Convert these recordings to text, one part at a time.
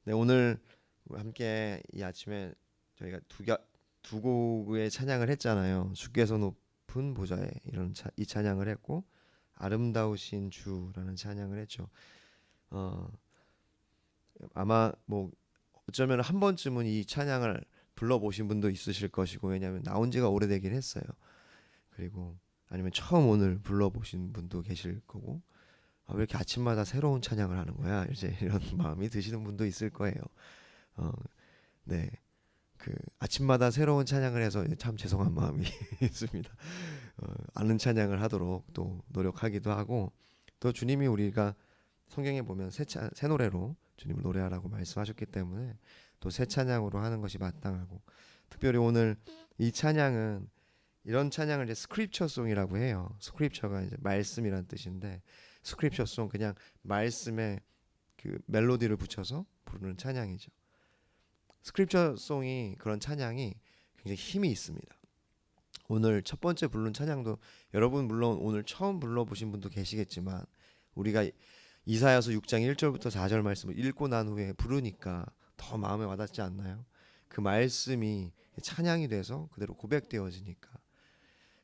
네, 오늘 함께 이 아침에 저희가 두 곡의 찬양을 했잖아요. 주께서 높은 보좌에 이 찬양을 했고 아름다우신 주라는 찬양을 했죠. 어, 아마 뭐 어쩌면 한 번쯤은 이 찬양을 불러보신 분도 있으실 것이고, 왜냐하면 나온 지가 오래되긴 했어요. 그리고 아니면 처음 오늘 불러보신 분도 계실 거고, 왜 이렇게 아침마다 새로운 찬양을 하는 거야? 이제 이런 마음이 드시는 분도 있을 거예요. 어, 네. 그 아침마다 새로운 찬양을 해서 참 죄송한 마음이 있습니다. 아는 찬양을 하도록 또 노력하기도 하고, 또 주님이 우리가 성경에 보면 새 노래로 주님을 노래하라고 말씀하셨기 때문에 또 새 찬양으로 하는 것이 마땅하고, 특별히 오늘 이 찬양은 이런 찬양을 이제 스크립처 송이라고 해요. 스크립처가 이제 말씀이란 뜻인데, 스크립처 송, 그냥 말씀에 그 멜로디를 붙여서 부르는 찬양이죠. 스크립처 송이, 그런 찬양이 굉장히 힘이 있습니다. 오늘 첫 번째 부른 찬양도 여러분 물론 오늘 처음 불러보신 분도 계시겠지만, 우리가 이사야서 6장 1절부터 4절 말씀을 읽고 난 후에 부르니까 더 마음에 와닿지 않나요? 그 말씀이 찬양이 돼서 그대로 고백되어지니까,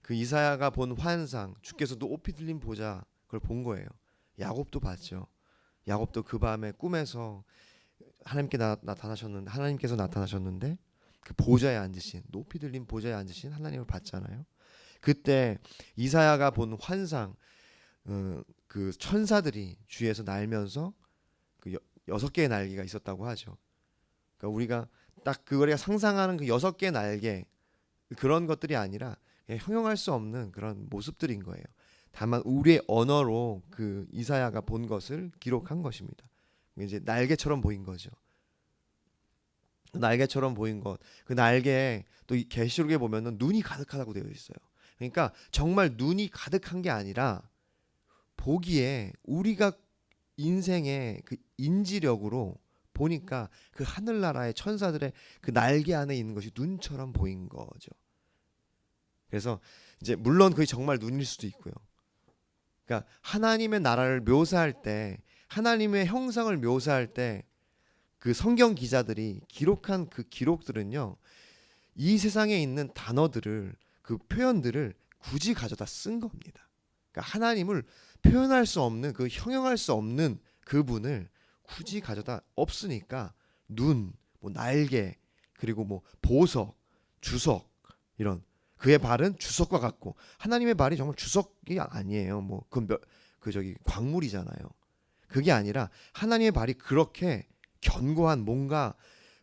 그 이사야가 본 환상, 주께서 높이 들린 보좌, 그걸 본 거예요. 야곱도 봤죠. 야곱도 그 밤에 꿈에서 하나님께서 나타나셨는데 그 보좌에 앉으신, 높이 들린 보좌에 앉으신 하나님을 봤잖아요. 그때 이사야가 본 환상, 그 천사들이 주위에서 날면서 그 6개의 날개가 있었다고 하죠. 그러니까 우리가 딱 그거를 상상하는 그 6개의 날개, 그런 것들이 아니라 형용할 수 없는 그런 모습들인 거예요. 다만 우리의 언어로 그 이사야가 본 것을 기록한 것입니다. 이제 날개처럼 보인 거죠. 날개처럼 보인 것, 그 날개에 또 이 계시록에 보면은 눈이 가득하다고 되어 있어요. 그러니까 정말 눈이 가득한 게 아니라 보기에 우리가 인생의 그 인지력으로 보니까 그 하늘나라의 천사들의 그 날개 안에 있는 것이 눈처럼 보인 거죠. 그래서 이제 물론 그게 정말 눈일 수도 있고요. 그러니까 하나님의 나라를 묘사할 때, 하나님의 형상을 묘사할 때 그 성경 기자들이 기록한 그 기록들은요, 이 세상에 있는 단어들을, 그 표현들을 굳이 가져다 쓴 겁니다. 그러니까 하나님을 표현할 수 없는, 그 형용할 수 없는 그분을 굳이 가져다 없으니까 눈, 뭐 날개, 그리고 뭐 보석, 주석, 이런, 그의 발은 주석과 같고, 하나님의 발이 정말 주석이 아니에요. 그 저기 광물이잖아요. 그게 아니라 하나님의 발이 그렇게 견고한, 뭔가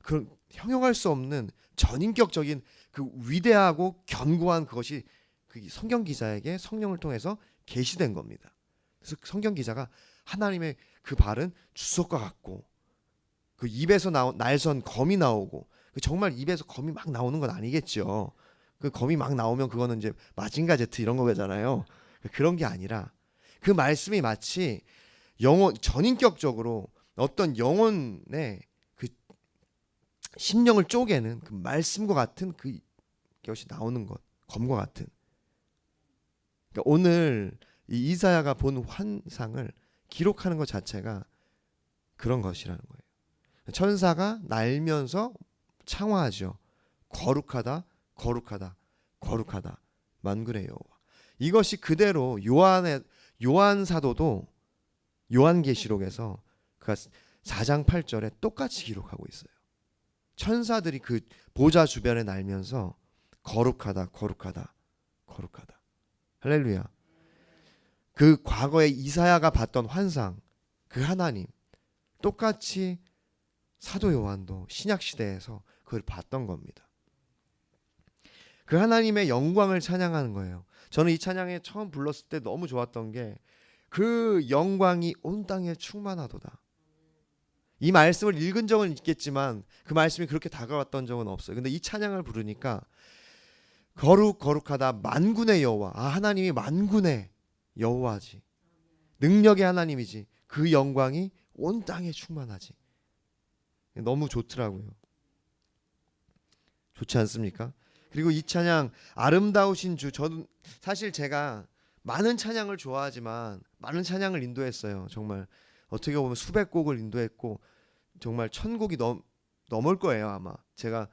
그 형용할 수 없는 전인격적인 그 위대하고 견고한 그것이 그 성경 기자에게 성령을 통해서 계시된 겁니다. 그래서 성경 기자가 하나님의 그 발은 주석과 같고, 그 입에서 날선 검이 나오고, 그 정말 입에서 검이 막 나오는 건 아니겠죠. 그 검이 막 나오면 그거는 이제 마징가 제트 이런 거잖아요. 그런 게 아니라 그 말씀이 마치 영혼, 전인격적으로 어떤 영혼의 그 심령을 쪼개는 그 말씀과 같은 그 것이 나오는 것, 검과 같은. 그러니까 오늘 이 이사야가 본 환상을 기록하는 것 자체가 그런 것이라는 거예요. 천사가 날면서 창화하죠. 거룩하다, 거룩하다, 거룩하다, 만군의 여호와. 이것이 그대로 요한 사도도 요한계시록에서 그 4장 8절에 똑같이 기록하고 있어요. 천사들이 그 보좌 주변에 날면서 거룩하다, 거룩하다, 거룩하다. 할렐루야. 그 과거에 이사야가 봤던 환상, 그 하나님, 똑같이 사도 요한도 신약 시대에서 그걸 봤던 겁니다. 그 하나님의 영광을 찬양하는 거예요. 저는 이 찬양에 처음 불렀을 때 너무 좋았던 게, 그 영광이 온 땅에 충만하도다. 이 말씀을 읽은 적은 있겠지만 그 말씀이 그렇게 다가왔던 적은 없어요. 근데 이 찬양을 부르니까 거룩하다, 만군의 여호와. 하나님이 만군의 여호와지, 능력의 하나님이지, 그 영광이 온 땅에 충만하지. 너무 좋더라고요. 좋지 않습니까? 그리고 이 찬양 아름다우신 주, 저도 사실 제가 많은 찬양을 좋아하지만 많은 찬양을 인도했어요. 정말 어떻게 보면 수백 곡을 인도했고, 정말 천곡이 넘을 거예요 아마. 제가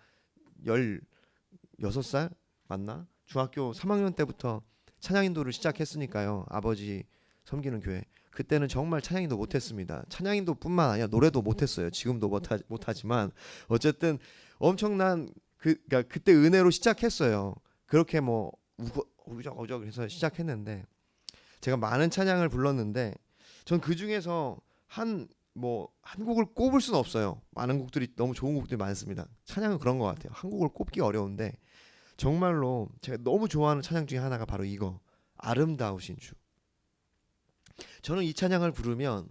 16살 맞나? 중학교 3학년 때부터 찬양인도를 시작했으니까요. 아버지 섬기는 교회. 그때는 정말 찬양인도 못했습니다. 찬양인도뿐만 아니라 노래도 못했어요. 지금도 못하지만 어쨌든 엄청난 그러니까 그때 은혜로 시작했어요. 그렇게 뭐 우적우적 해서 시작했는데 제가 많은 찬양을 불렀는데 전 그 중에서 한 곡을 꼽을 수는 없어요. 많은 곡들이 너무 좋은 곡들이 많습니다. 찬양은 그런 것 같아요. 한 곡을 꼽기 어려운데 정말로 제가 너무 좋아하는 찬양 중에 하나가 바로 이거 아름다우신 주. 저는 이 찬양을 부르면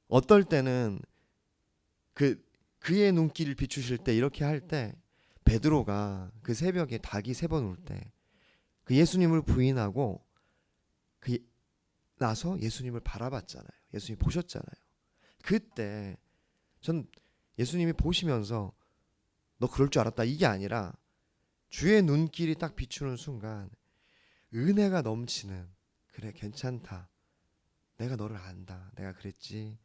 어떨 때는 그의 눈길을 비추실 때 이렇게 할 때 베드로가 그 새벽에 닭이 3번 울 때 그 예수님을 부인하고 그 나서 예수님을 바라봤잖아요. 예수님 보셨잖아요. 그때 전 예수님이 보시면서 너 그럴 줄 알았다 이게 아니라 주의 눈길이 딱 비추는 순간 은혜가 넘치는 그래 괜찮다. 내가 너를 안다. 내가 그랬지.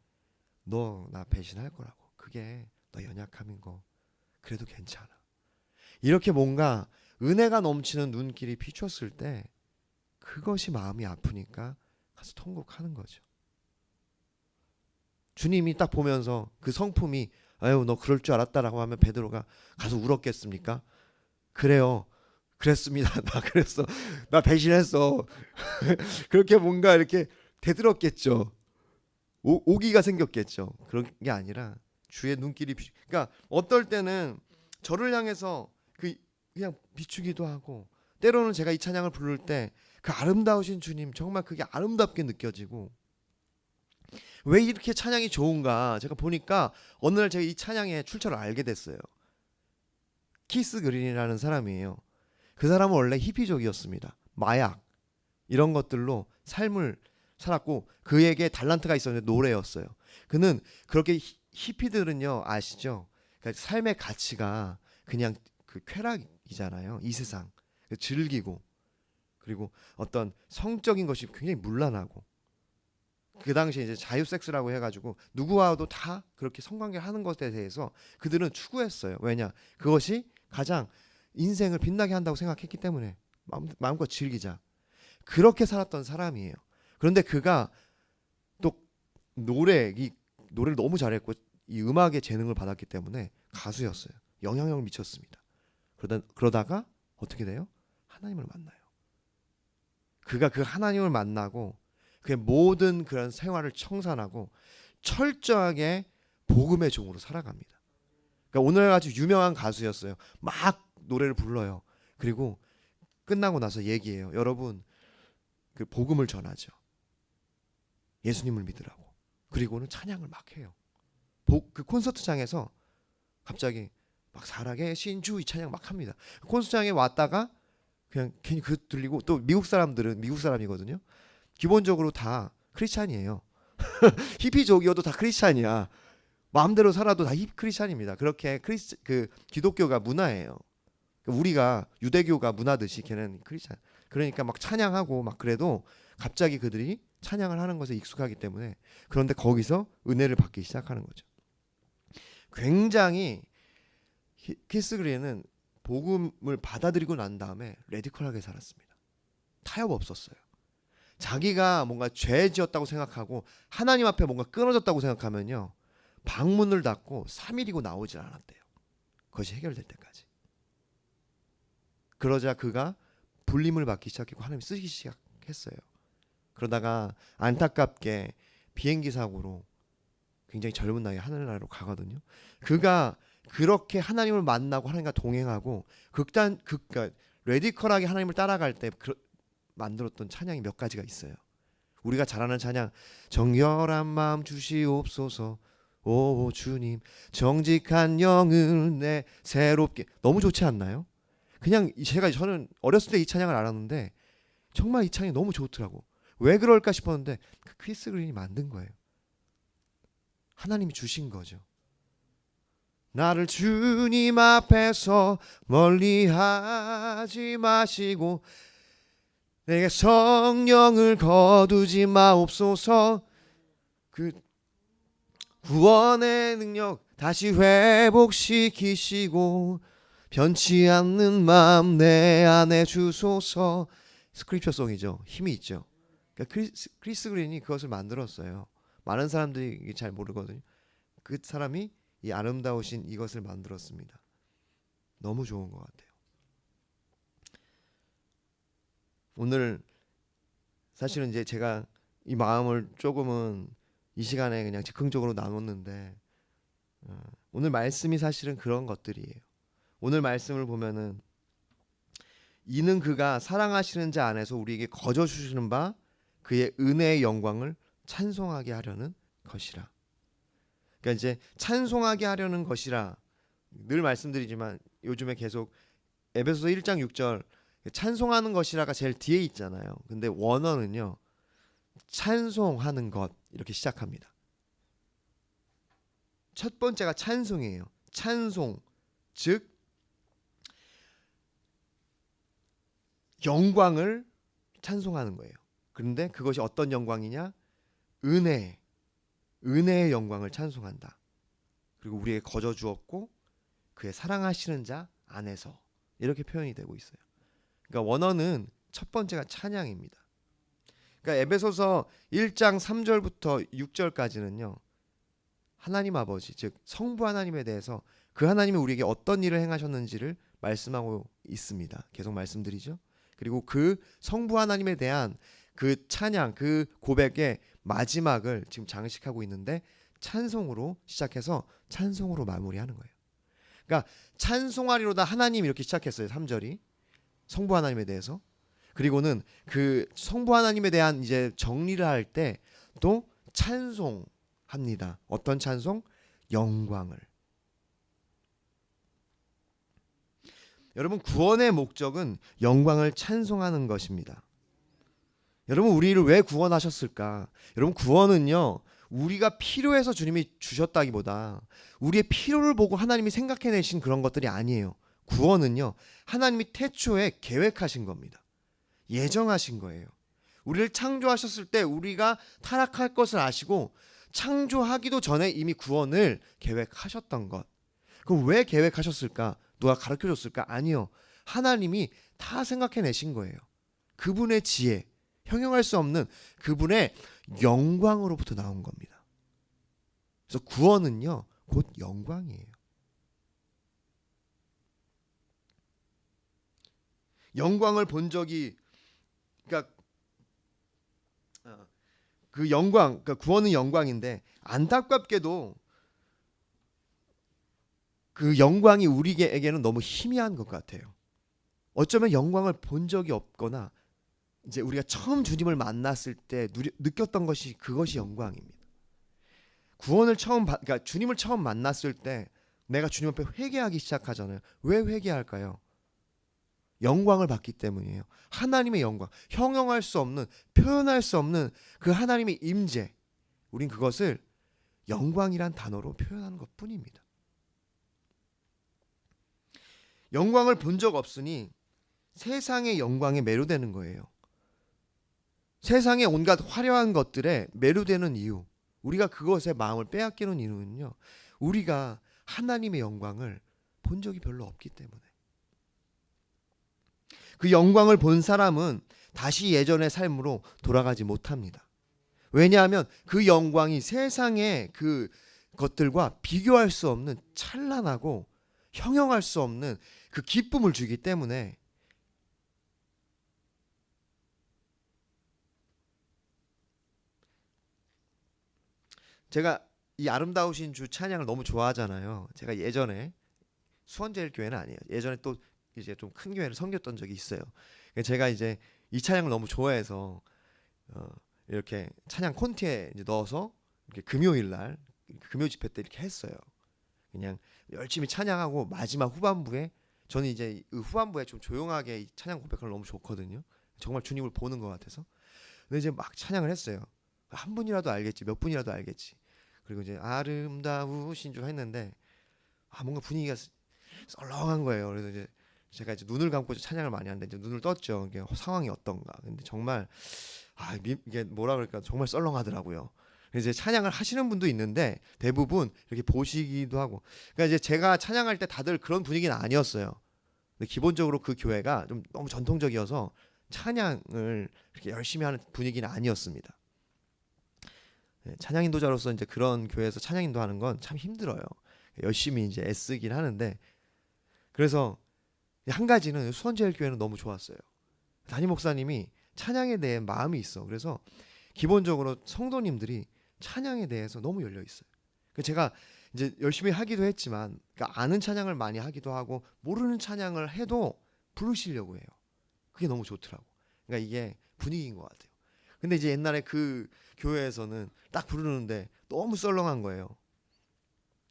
너 나 배신할 거라고. 그게 너 연약함인 거. 그래도 괜찮아. 이렇게 뭔가 은혜가 넘치는 눈길이 비췄을 때 그것이 마음이 아프니까 가서 통곡하는 거죠. 주님이 딱 보면서 그 성품이 아유 너 그럴 줄 알았다라고 하면 베드로가 가서 울었겠습니까? 그래요. 그랬습니다. 나 그랬어. 나 배신했어. 그렇게 뭔가 이렇게 대들었겠죠. 오기가 생겼겠죠. 그런 게 아니라 주의 눈길이 그러니까 어떨 때는 저를 향해서 그냥 비추기도 하고 때로는 제가 이 찬양을 부를 때 그 아름다우신 주님 정말 그게 아름답게 느껴지고 왜 이렇게 찬양이 좋은가 제가 보니까 어느 날 제가 이 찬양의 출처를 알게 됐어요. 키스 그린이라는 사람이에요. 그 사람은 원래 히피족이었습니다. 마약 이런 것들로 삶을 살았고 그에게 달란트가 있었는데 노래였어요. 그는 그렇게 히피들은요 아시죠? 그러니까 삶의 가치가 그냥 그 쾌락이잖아요. 이 세상 즐기고 그리고 어떤 성적인 것이 굉장히 문란하고 그 당시에 이제 자유 섹스라고 해가지고 누구와도 다 그렇게 성관계를 하는 것에 대해서 그들은 추구했어요. 왜냐? 그것이 가장 인생을 빛나게 한다고 생각했기 때문에 마음껏 즐기자. 그렇게 살았던 사람이에요. 그런데 그가 또 노래를 너무 잘했고 이 음악의 재능을 받았기 때문에 가수였어요. 영향력을 미쳤습니다. 그러다가 어떻게 돼요? 하나님을 만나요. 그가 그 하나님을 만나고 그의 모든 그런 생활을 청산하고 철저하게 복음의 종으로 살아갑니다. 그러니까 오늘 아주 유명한 가수였어요. 막 노래를 불러요. 그리고 끝나고 나서 얘기해요. 여러분 그 복음을 전하죠. 예수님을 믿으라고. 그리고는 찬양을 막 해요. 그 콘서트장에서 갑자기 막 살아계신 주 이 찬양 막 합니다. 콘서트장에 왔다가 그냥 괜히 그 들리고 또 미국 사람들은 미국 사람이거든요. 기본적으로 다 크리스찬이에요. 히피족이어도 다 크리스찬이야. 마음대로 살아도 다 크리스찬입니다. 그렇게 기독교가 문화예요. 우리가 유대교가 문화듯이 걔는 크리스찬. 그러니까 막 찬양하고 막 그래도 갑자기 그들이 찬양을 하는 것에 익숙하기 때문에 그런데 거기서 은혜를 받기 시작하는 거죠. 굉장히 키스 그린은 복음을 받아들이고 난 다음에 레디컬하게 살았습니다. 타협 없었어요. 자기가 뭔가 죄 지었다고 생각하고 하나님 앞에 뭔가 끊어졌다고 생각하면요. 방문을 닫고 3일이고 나오질 않았대요. 그것이 해결될 때까지. 그러자 그가 불림을 받기 시작했고 하나님 쓰기 시작했어요. 그러다가 안타깝게 비행기 사고로 굉장히 젊은 나이에 하늘나라로 가거든요. 그가 그렇게 하나님을 만나고 하나님과 동행하고 그러니까 레디컬하게 하나님을 따라갈 때 만들었던 찬양이 몇 가지가 있어요. 우리가 잘 아는 찬양 정결한 마음 주시옵소서 오 주님 정직한 영을 내 새롭게 너무 좋지 않나요? 그냥 저는 어렸을 때 이 찬양을 알았는데 정말 이 찬양이 너무 좋더라고. 왜 그럴까 싶었는데 그 크리스 그린이 만든 거예요. 하나님이 주신 거죠. 나를 주님 앞에서 멀리하지 마시고 내게 성령을 거두지 마옵소서. 구원의 능력 다시 회복시키시고 변치 않는 마음 내 안에 주소서. 스크립처송이죠. 힘이 있죠. 그러니까 크리스 그린이 그것을 만들었어요. 많은 사람들이 이게 잘 모르거든요. 그 사람이 이 아름다우신 이것을 만들었습니다. 너무 좋은 것 같아요. 오늘 사실은 이제 제가 이 마음을 조금은 이 시간에 그냥 즉흥적으로 나눴는데 오늘 말씀이 사실은 그런 것들이에요. 오늘 말씀을 보면은 이는 그가 사랑하시는 자 안에서 우리에게 거저 주시는 바 그의 은혜의 영광을 찬송하게 하려는 것이라. 그러니까 이제 찬송하게 하려는 것이라 늘 말씀드리지만 요즘에 계속 에베소서 1장 6절 찬송하는 것이라가 제일 뒤에 있잖아요. 근데 원어는요. 찬송하는 것 이렇게 시작합니다. 첫 번째가 찬송이에요. 찬송 즉 영광을 찬송하는 거예요. 그런데 그것이 어떤 영광이냐? 은혜의 영광을 찬송한다. 그리고 우리에게 거저 주었고 그의 사랑하시는 자 안에서 이렇게 표현이 되고 있어요. 그러니까 원어는 첫 번째가 찬양입니다. 그러니까 에베소서 1장 3절부터 6절까지는요. 하나님 아버지 즉 성부 하나님에 대해서 그 하나님이 우리에게 어떤 일을 행하셨는지를 말씀하고 있습니다. 계속 말씀드리죠. 그리고 그 성부 하나님에 대한 그 찬양, 그 고백의 마지막을 지금 장식하고 있는데 찬송으로 시작해서 찬송으로 마무리하는 거예요. 그러니까 찬송하리로다 하나님 이렇게 시작했어요. 3절이 성부 하나님에 대해서. 그리고는 그 성부 하나님에 대한 이제 정리를 할 때 또 찬송합니다. 어떤 찬송? 영광을. 여러분 구원의 목적은 영광을 찬송하는 것입니다. 여러분 우리를 왜 구원하셨을까? 여러분 구원은요. 우리가 필요해서 주님이 주셨다기보다 우리의 필요를 보고 하나님이 생각해내신 그런 것들이 아니에요. 구원은요. 하나님이 태초에 계획하신 겁니다. 예정하신 거예요. 우리를 창조하셨을 때 우리가 타락할 것을 아시고 창조하기도 전에 이미 구원을 계획하셨던 것. 그럼 왜 계획하셨을까? 누가 가르쳐줬을까? 아니요. 하나님이 다 생각해내신 거예요. 그분의 지혜, 형용할 수 없는 그분의 영광으로부터 나온 겁니다. 그래서 구원은요. 곧 영광이에요. 영광을 본 적이 그러니까 그 영광, 그러니까 구원은 영광인데 안타깝게도 그 영광이 우리에게는 너무 희미한 것 같아요. 어쩌면 영광을 본 적이 없거나 이제 우리가 처음 주님을 만났을 때 느꼈던 것이 그것이 영광입니다. 구원을 그러니까 주님을 처음 만났을 때 내가 주님 앞에 회개하기 시작하잖아요. 왜 회개할까요? 영광을 받기 때문이에요. 하나님의 영광, 형용할 수 없는, 표현할 수 없는 그 하나님의 임재. 우린 그것을 영광이란 단어로 표현하는 것뿐입니다. 영광을 본 적 없으니 세상의 영광에 매료되는 거예요. 세상의 온갖 화려한 것들에 매료되는 이유, 우리가 그것에 마음을 빼앗기는 이유는요. 우리가 하나님의 영광을 본 적이 별로 없기 때문에. 그 영광을 본 사람은 다시 예전의 삶으로 돌아가지 못합니다. 왜냐하면 그 영광이 세상의 그 것들과 비교할 수 없는 찬란하고 형용할 수 없는 그 기쁨을 주기 때문에 제가 이 아름다우신 주 찬양을 너무 좋아하잖아요. 제가 예전에 수원제일교회는 아니에요. 예전에 또 이제 좀 큰 교회를 섬겼던 적이 있어요. 제가 이제 이 찬양을 너무 좋아해서 이렇게 찬양 콘티에 이제 넣어서 이렇게 금요일 날 금요 집회 때 이렇게 했어요. 그냥 열심히 찬양하고 마지막 후반부에 저는 이제 그 후반부에 좀 조용하게 이 찬양 고백하는 너무 좋거든요. 정말 주님을 보는 것 같아서. 근데 이제 막 찬양을 했어요. 한 분이라도 알겠지, 몇 분이라도 알겠지. 그리고 이제 아름다우신 줄 했는데 뭔가 분위기가 썰렁한 거예요. 그래서 이제 제가 이제 눈을 감고 찬양을 많이 하는데 이제 눈을 떴죠. 이게 상황이 어떤가. 근데 정말 이게 뭐라 그럴까 정말 썰렁하더라고요. 그래서 이제 찬양을 하시는 분도 있는데 대부분 이렇게 보시기도 하고. 그러니까 이제 제가 찬양할 때 다들 그런 분위기는 아니었어요. 근데 기본적으로 그 교회가 좀 너무 전통적이어서 찬양을 이렇게 열심히 하는 분위기는 아니었습니다. 찬양 인도자로서 이제 그런 교회에서 찬양 인도하는 건 참 힘들어요. 열심히 이제 애쓰긴 하는데, 그래서 한 가지는 수원제일교회는 너무 좋았어요. 담임 목사님이 찬양에 대해 마음이 있어. 그래서 기본적으로 성도님들이 찬양에 대해서 너무 열려 있어요. 제가 이제 열심히 하기도 했지만, 그러니까 아는 찬양을 많이 하기도 하고 모르는 찬양을 해도 부르시려고 해요. 그게 너무 좋더라고. 그러니까 이게 분위기인 것 같아요. 근데 이제 옛날에 그 교회에서는 딱 부르는데 너무 썰렁한 거예요.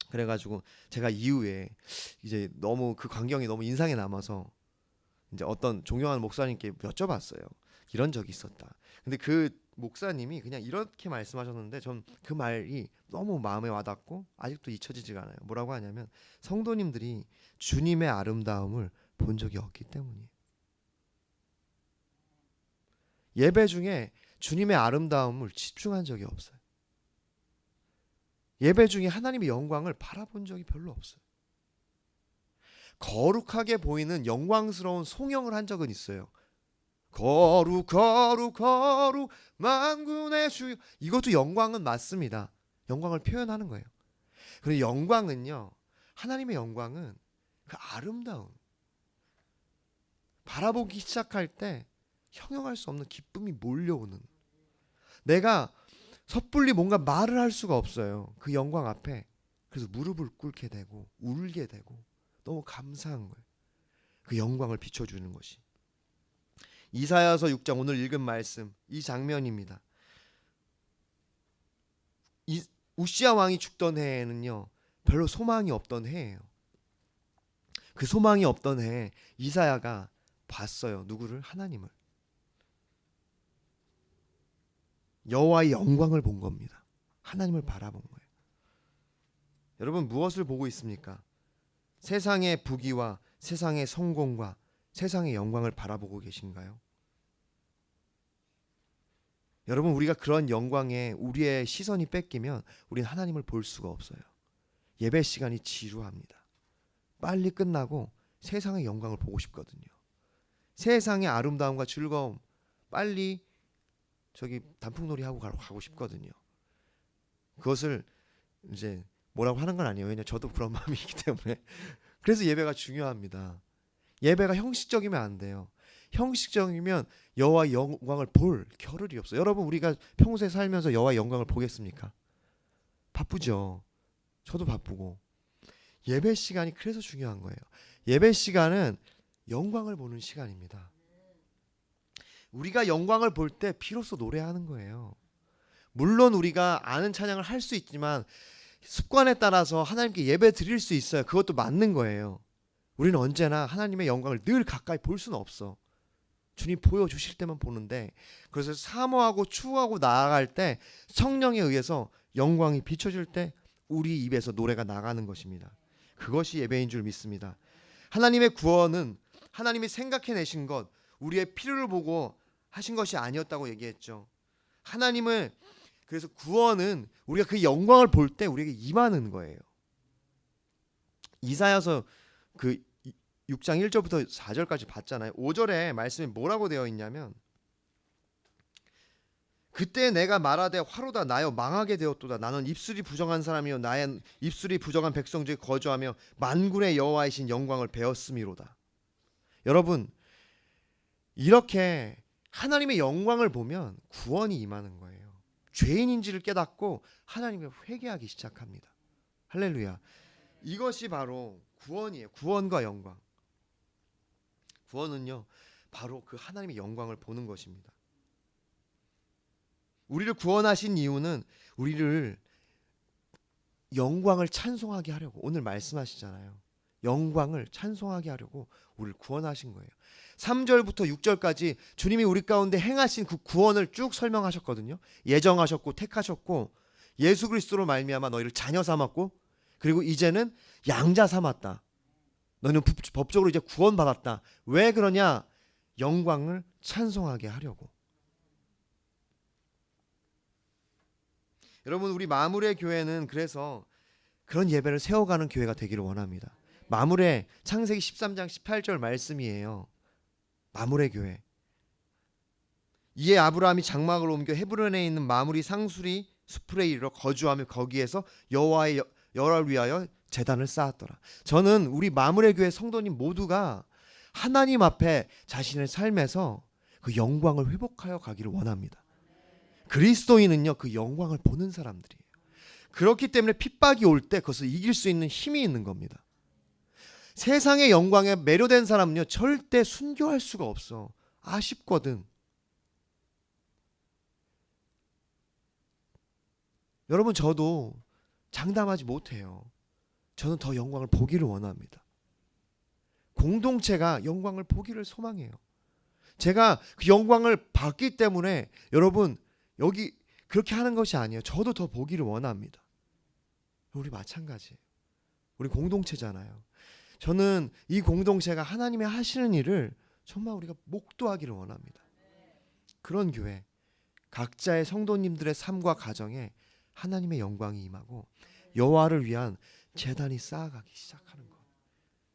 그래가지고 제가 이후에 이제 너무 그 광경이 너무 인상에 남아서 이제 어떤 존경하는 목사님께 여쭤봤어요. 이런 적이 있었다. 근데 그 목사님이 그냥 이렇게 말씀하셨는데 전 그 말이 너무 마음에 와닿고 아직도 잊혀지지가 않아요. 뭐라고 하냐면 성도님들이 주님의 아름다움을 본 적이 없기 때문이에요. 예배 중에 주님의 아름다움을 집중한 적이 없어요. 예배 중에 하나님의 영광을 바라본 적이 별로 없어요. 거룩하게 보이는 영광스러운 송영을 한 적은 있어요. 거룩 거룩 거룩 만군의 주. 이것도 영광은 맞습니다. 영광을 표현하는 거예요. 그런데 영광은요, 하나님의 영광은 그 아름다움, 바라보기 시작할 때 형용할 수 없는 기쁨이 몰려오는, 내가 섣불리 뭔가 말을 할 수가 없어요. 그 영광 앞에. 그래서 무릎을 꿇게 되고 울게 되고 너무 감사한 거예요. 그 영광을 비춰주는 것이. 이사야서 6장 오늘 읽은 말씀, 이 장면입니다. 우시야 왕이 죽던 해에는요, 별로 소망이 없던 해예요. 그 소망이 없던 해에 이사야가 봤어요. 누구를? 하나님을. 여호와의 영광을 본 겁니다. 하나님을 바라본 거예요. 여러분, 무엇을 보고 있습니까? 세상의 부귀와 세상의 성공과 세상의 영광을 바라보고 계신가요? 여러분, 우리가 그런 영광에 우리의 시선이 뺏기면 우린 하나님을 볼 수가 없어요. 예배 시간이 지루합니다. 빨리 끝나고 세상의 영광을 보고 싶거든요. 세상의 아름다움과 즐거움, 빨리 저기 단풍놀이 하고 가고 싶거든요. 그것을 이제 뭐라고 하는 건 아니에요. 왜냐면 저도 그런 마음이 있기 때문에. 그래서 예배가 중요합니다. 예배가 형식적이면 안 돼요. 형식적이면 여호와의 영광을 볼 겨를이 없어요. 여러분, 우리가 평소에 살면서 여호와의 영광을 보겠습니까? 바쁘죠. 저도 바쁘고. 예배 시간이 그래서 중요한 거예요. 예배 시간은 영광을 보는 시간입니다. 우리가 영광을 볼 때 비로소 노래하는 거예요. 물론 우리가 아는 찬양을 할 수 있지만 습관에 따라서 하나님께 예배 드릴 수 있어요. 그것도 맞는 거예요. 우리는 언제나 하나님의 영광을 늘 가까이 볼 수는 없어. 주님 보여주실 때만 보는데, 그래서 사모하고 추구하고 나아갈 때 성령에 의해서 영광이 비춰질 때 우리 입에서 노래가 나가는 것입니다. 그것이 예배인 줄 믿습니다. 하나님의 구원은 하나님이 생각해내신 것, 우리의 필요를 보고 하신 것이 아니었다고 얘기했죠. 하나님을, 그래서 구원은 우리가 그 영광을 볼 때 우리에게 임하는 거예요. 이사야서 그 6장 1절부터 4절까지 봤잖아요. 5절에 말씀이 뭐라고 되어 있냐면, 그때 내가 말하되 화로다 나여 망하게 되었도다. 나는 입술이 부정한 사람이요 나의 입술이 부정한 백성 중에 거주하며 만군의 여호와이신 영광을 배었음이로다. 여러분, 이렇게 하나님의 영광을 보면 구원이 임하는 거예요. 죄인인지를 깨닫고 하나님을 회개하기 시작합니다. 할렐루야. 이것이 바로 구원이에요. 구원과 영광. 구원은요, 바로 그 하나님의 영광을 보는 것입니다. 우리를 구원하신 이유는 우리를 영광을 찬송하게 하려고, 오늘 말씀하시잖아요. 영광을 찬송하게 하려고 우리를 구원하신 거예요. 3절부터 6절까지 주님이 우리 가운데 행하신 그 구원을 쭉 설명하셨거든요. 예정하셨고 택하셨고 예수 그리스도로 말미암아 너희를 자녀 삼았고, 그리고 이제는 양자 삼았다. 너희는 법적으로 이제 구원받았다. 왜 그러냐? 영광을 찬송하게 하려고. 여러분, 우리 마물의 교회는 그래서 그런 예배를 세워가는 교회가 되기를 원합니다. 마물의 창세기 13장 18절 말씀이에요. 마물의 교회. 이에 아브라함이 장막을 옮겨 헤브론에 있는 마물이 상수리 수풀에 이르러 거주하며 거기에서 여호와의 열을 위하여 제단을 쌓았더라. 저는 우리 마물의 교회 성도님 모두가 하나님 앞에 자신의 삶에서 그 영광을 회복하여 가기를 원합니다. 그리스도인은요, 그 영광을 보는 사람들이에요. 그렇기 때문에 핍박이 올 때 그것을 이길 수 있는 힘이 있는 겁니다. 세상의 영광에 매료된 사람은요, 절대 순교할 수가 없어. 아쉽거든. 여러분, 저도 장담하지 못해요. 저는 더 영광을 보기를 원합니다. 공동체가 영광을 보기를 소망해요. 제가 그 영광을 받기 때문에 여러분 여기 그렇게 하는 것이 아니에요. 저도 더 보기를 원합니다. 우리 마찬가지예요. 우리 공동체잖아요. 저는 이 공동체가 하나님의 하시는 일을 정말 우리가 목도하기를 원합니다. 그런 교회, 각자의 성도님들의 삶과 가정에 하나님의 영광이 임하고 여호와를 위한 제단이 쌓아가기 시작하는 것.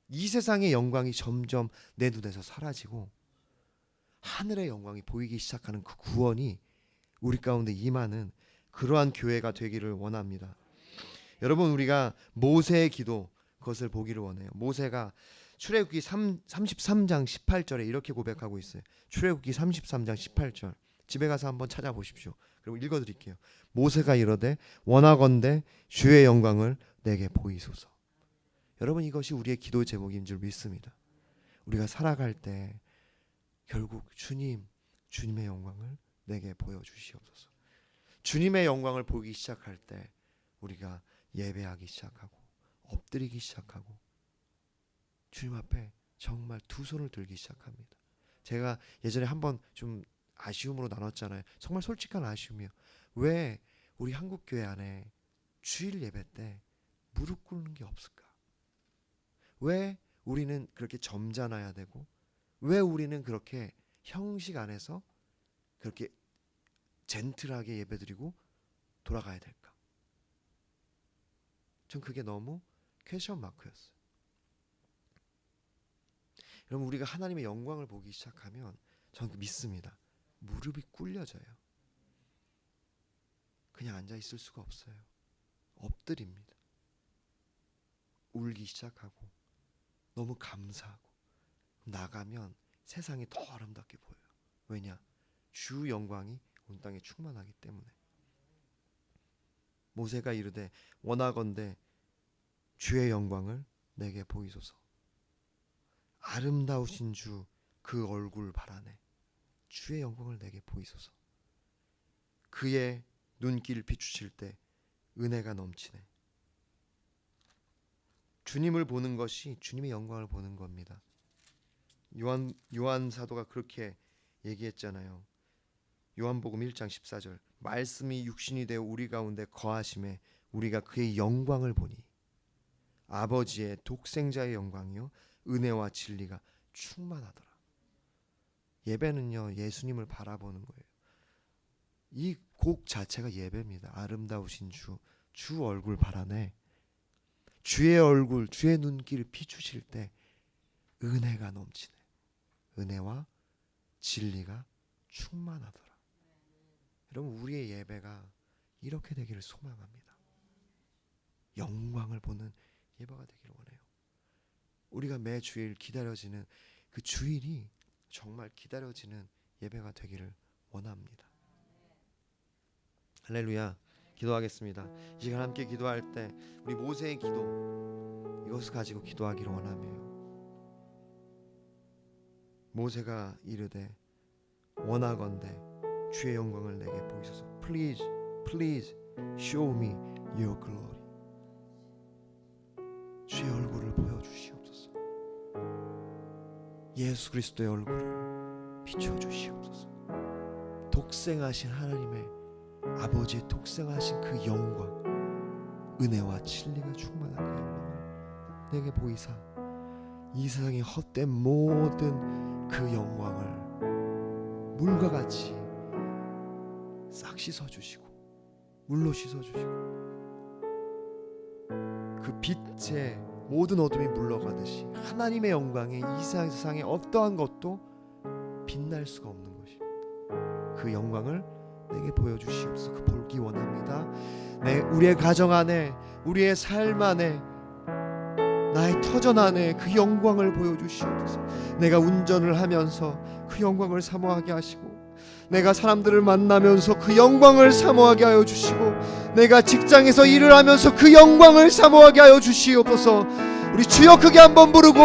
이 세상의 영광이 점점 내 눈에서 사라지고 하늘의 영광이 보이기 시작하는 그 구원이 우리 가운데 임하는 그러한 교회가 되기를 원합니다. 여러분, 우리가 모세의 기도, 그것을 보기를 원해요. 모세가 출애굽기 33장 18절에 이렇게 고백하고 있어요. 출애굽기 33장 18절. 집에 가서 한번 찾아보십시오. 그리고 읽어드릴게요. 모세가 이르되 원하건대 주의 영광을 내게 보이소서. 여러분, 이것이 우리의 기도 제목인 줄 믿습니다. 우리가 살아갈 때 결국 주님의 영광을 내게 보여주시옵소서. 주님의 영광을 보기 시작할 때 우리가 예배하기 시작하고 엎드리기 시작하고 주님 앞에 정말 두 손을 들기 시작합니다. 제가 예전에 한번 좀 아쉬움으로 나눴잖아요. 정말 솔직한 아쉬움이요. 왜 우리 한국교회 안에 주일 예배 때 무릎 꿇는 게 없을까? 왜 우리는 그렇게 점잖아야 되고, 왜 우리는 그렇게 형식 안에서 그렇게 젠틀하게 예배드리고 돌아가야 될까? 전 그게 너무 퀘스천 마크였어요. 여러분, 우리가 하나님의 영광을 보기 시작하면 저는 믿습니다. 무릎이 꿇려져요. 그냥 앉아 있을 수가 없어요. 엎드립니다. 울기 시작하고 너무 감사하고 나가면 세상이 더 아름답게 보여요. 왜냐? 주 영광이 온 땅에 충만하기 때문에. 모세가 이르되 원하건대 주의 영광을 내게 보이소서. 아름다우신 주 그 얼굴 바라네. 주의 영광을 내게 보이소서. 그의 눈길 비추실 때 은혜가 넘치네. 주님을 보는 것이 주님의 영광을 보는 겁니다. 요한 사도가 그렇게 얘기했잖아요. 요한복음 1장 14절. 말씀이 육신이 되어 우리 가운데 거하심에 우리가 그의 영광을 보니 아버지의 독생자의 영광이요 은혜와 진리가 충만하더라. 예배는요, 예수님을 바라보는 거예요. 이 곡 자체가 예배입니다. 아름다우신 주 얼굴 바라네. 주의 얼굴, 주의 눈길을 비추실 때 은혜가 넘치네. 은혜와 진리가 충만하더라. 여러분, 우리의 예배가 이렇게 되기를 소망합니다. 영광을 보는 예배가 되기를 원해요. 우리가 매 주일 기다려지는 그 주일이 정말 기다려지는 예배가 되기를 원합니다. 할렐루야. 기도하겠습니다. 이 시간 함께 기도할 때 우리 모세의 기도, 이것을 가지고 기도하기를 원하며, 모세가 이르되 원하건대 주의 영광을 내게 보이소서. Please, please show me your glory. 주의 얼굴을 보여주시옵소서. 예수 그리스도의 얼굴을 비춰주시옵소서. 독생하신 하나님의 아버지의 독생하신 그 영광, 은혜와 진리가 충만한 그 영광을 내게 보이사 이 세상에 헛된 모든 그 영광을 물과 같이 싹 씻어주시고 물로 씻어주시고 그 빛의 모든 어둠이 물러가듯이 하나님의 영광에 이 세상에 어떠한 것도 빛날 수가 없는 것입니다. 그 영광을 내게 보여주시옵소서. 그 보기 원합니다. 우리의 가정 안에, 우리의 삶 안에, 나의 터전 안에 그 영광을 보여주시옵소서. 내가 운전을 하면서 그 영광을 사모하게 하시고, 내가 사람들을 만나면서 그 영광을 사모하게 하여 주시고, 내가 직장에서 일을 하면서 그 영광을 사모하게 하여 주시옵소서. 우리 주여 크게 한번 부르고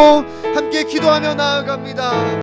함께 기도하며 나아갑니다.